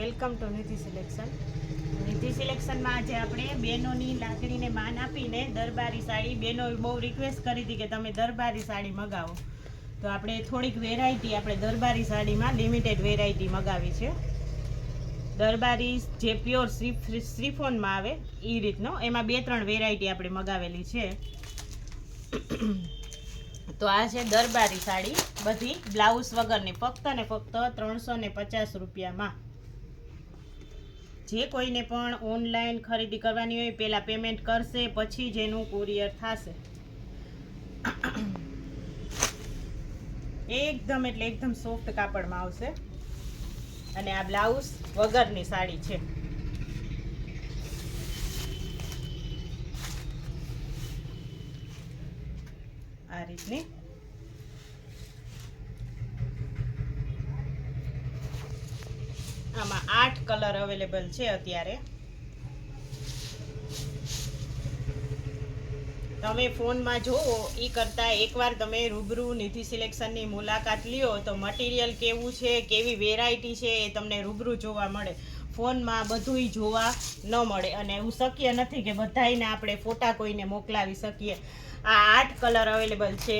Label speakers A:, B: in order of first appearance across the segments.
A: Welcome to Nidhi selection. નિધિ સિલેક્શનમાં આજે આપણે બહેનોની લાગણીને માન આપીને દરબારી સાડી, બહેનો બહુ રિક્વેસ્ટ કરી હતી કે તમે દરબારી સાડી મગાવો, તો આપણે થોડીક વેરાયટી આપણે દરબારી સાડીમાં લિમિટેડ વેરાયટી મગાવી છે. દરબારી જે પ્યોર શ્રીફોનમાં આવે એ રીતનો, એમાં 2-3 વેરાયટી આપણે મગાવેલી છે. તો આ છે દરબારી સાડી, બધી બ્લાઉઝ વગરની, ફક્ત ને ફક્ત 350 રૂપિયામાં. જે કોઈને પણ ઓનલાઈન ખરીદી કરવાની હોય પહેલાં પેમેન્ટ કરશે, પછી જ એનું કુરિયર થશે. એકદમ એટલે એકદમ સોફ્ટ કાપડમાં આવશે. અને આ બ્લાઉઝ વગરની સાડી છે. આ રીતની આમાં 8 કલર અવેલેબલ છે અત્યારે. તમે ફોનમાં જોવો એ કરતાં એકવાર તમે રૂબરૂ નિધિ સિલેક્શનની મુલાકાત લ્યો તો મટીરિયલ કેવું છે, કેવી વેરાયટી છે એ તમને રૂબરૂ જોવા મળે. ફોનમાં બધુંય જોવા ન મળે, અને એવું શક્ય નથી કે બધાયને આપણે ફોટા કોઈને મોકલાવી શકીએ. આ 8 કલર અવેલેબલ છે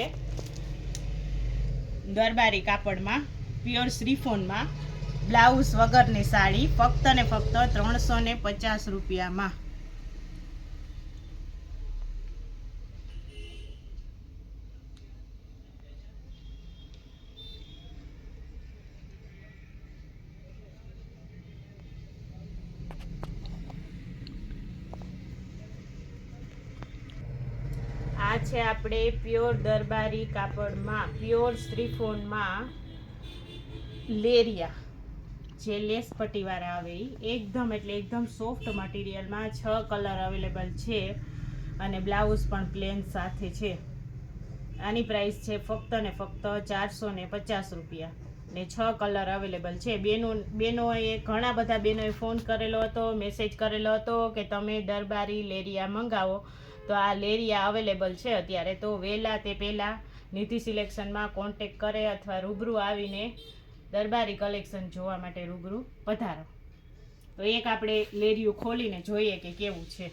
A: દરબારી કાપડમાં, પ્યોર શ્રીફોનમાં, બ્લાઉઝ વગરની સાડી, ફક્ત ને ફક્ત 350 રૂપિયામાં. આ છે આપણે પ્યોર દરબારી કાપડમાં, પ્યોર શ્રીફોનમાં લેરિયા, જે લેસ પટ્ટીવાળા આવે એ એકદમ એટલે એકદમ સોફ્ટ મટીરિયલમાં 6 કલર અવેલેબલ છે, અને બ્લાઉઝ પણ પ્લેન સાથે છે. આની પ્રાઇસ છે ફક્ત ને ફક્ત 450 રૂપિયા, ને 6 કલર અવેલેબલ છે. બહેનોએ ઘણા બધા બહેનોએ ફોન કરેલો હતો, મેસેજ કરેલો હતો કે તમે દરબારી લેરિયા મંગાવો, તો આ લેરિયા અવેલેબલ છે અત્યારે. તો વહેલા તે પહેલાં નિધિ સિલેક્શનમાં કોન્ટેક કરે અથવા રૂબરૂ આવીને દરબારી કલેક્શન જોવા માટે રૂબરૂ પધારો. તો એક આપણે લેરિયું ખોલીને જોઈએ કે કેવું છે.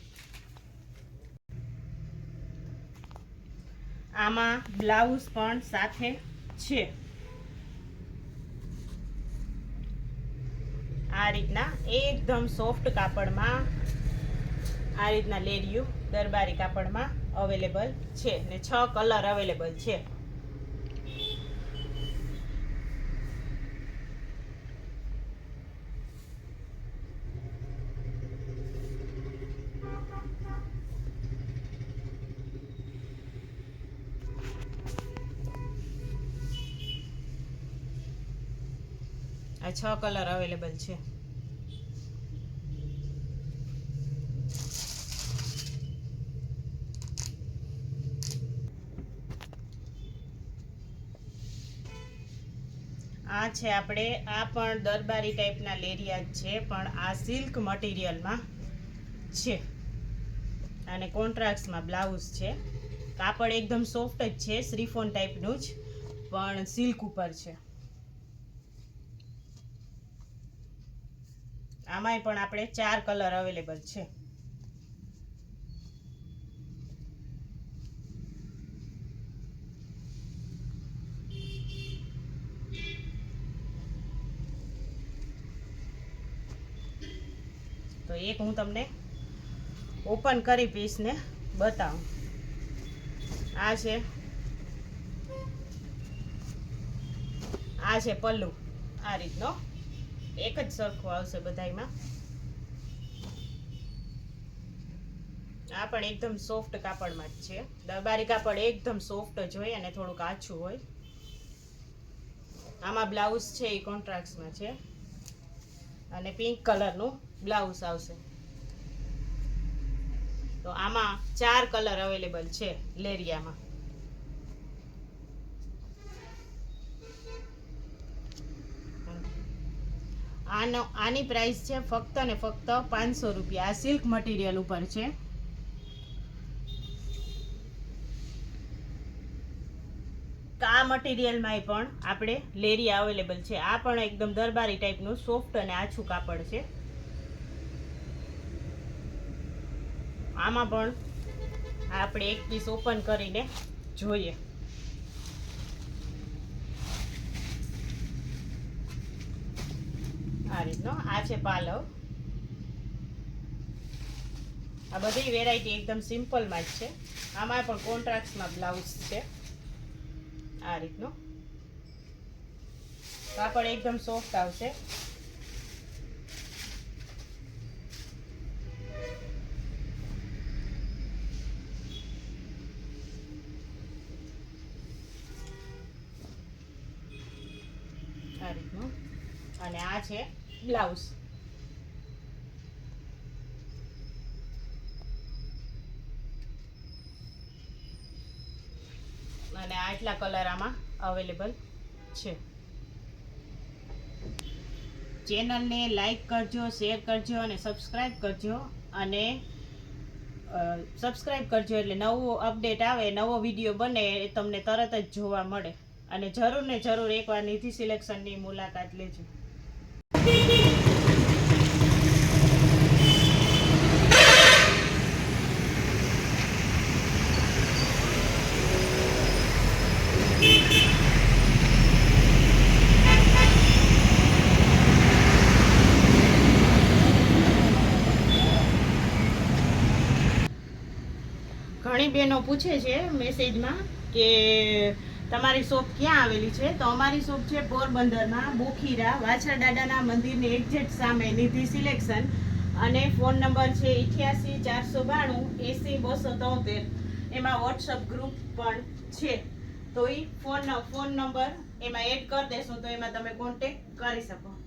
A: આમાં બ્લાઉઝ પણ સાથે છે. આ રીતના એકદમ સોફ્ટ કાપડમાં આ રીતના લેરિયું દરબારી કાપડમાં અવેલેબલ છે, ને 6 કલર અવેલેબલ છે. આ 6 કલર અવેલેબલ છે. આ છે આપણે, આ પણ દરબારી ટાઈપના લેરિયા છે, પણ આ સિલ્ક મટીરિયલમાં છે, અને કોન્ટ્રાસ્ટમાં બ્લાઉઝ છે. કાપડ એકદમ સોફ્ટ જ છે, શ્રીફોન ટાઈપનું જ, પણ સિલ્ક ઉપર છે. આમાંય પણ આપણે 4 કલર અવેલેબલ છે. તો એક હું તમને ઓપન કરી પીસને બતાવું. આ છે પલ્લુ. આ રીતનો એક જ સરખો આવશે બધાયમાં. આ પણ એકદમ સોફ્ટ કાપડમાં જ છે. દરબારી કાપડ એકદમ સોફ્ટ જ હોય અને થોડુંક આછું હોય. આમાં બ્લાઉઝ છે એ કોન્ટ્રાસ્ટમાં છે, અને પિંક કલરનું બ્લાઉઝ આવશે. તો આમાં 4 કલર અવેલેબલ છે લેરિયામાં. આની પ્રાઇસ છે ફક્ત ને ફક્ત 500 રૂપિયા. આ સિલ્ક મટીરિયલ ઉપર છે. આ મટીરિયલમાંય પણ આપણે લેરી અવેલેબલ છે. આ પણ એકદમ દરબારી ટાઈપનું સોફ્ટ અને આછું કાપડ છે. આમાં પણ આપણે એક પીસ ઓપન કરીને જોઈએ. આ રીતનો આ છે પાલવ. આ બધી વેરાયટી એકદમ સિમ્પલમાં જ છે. આમાં પણ કોન્ટ્રાસ્ટમાં બ્લાઉઝ છે. આ રીતનો કાપડ એકદમ સોફ્ટ આવશે. આ રીતનો અને આ છે બ્લાઉઝ. અને આટલા કલર આમાં અવેલેબલ છે. ચેનલને લાઈક કરજો, શેર કરજો અને સબસ્ક્રાઈબ કરજો. અને સબસ્ક્રાઈબ કરજો એટલે નવો અપડેટ આવે, નવો વિડીયો બને એ તમને તરત જ જોવા મળે. અને જરૂર ને જરૂર એકવાર નિધિ સિલેક્શનની મુલાકાત લેજો. ઘણી બહેનો પૂછે છે મેસેજમાં કે તમારી શોપ ક્યાં આવેલી છે. તો અમારી શોપ છે પોરબંદરમાં, બોખીરા વાછા દાદાના મંદિરની એક્ઝેક્ટ સામે નિધિ સિલેક્શન. અને ફોન નંબર છે 88 492 80 273. એમાં વોટ્સઅપ ગ્રુપ પણ છે. તો એ ફોન નંબર એમાં એડ કરી દેશો તો એમાં તમે કોન્ટેક્ટ કરી શકો.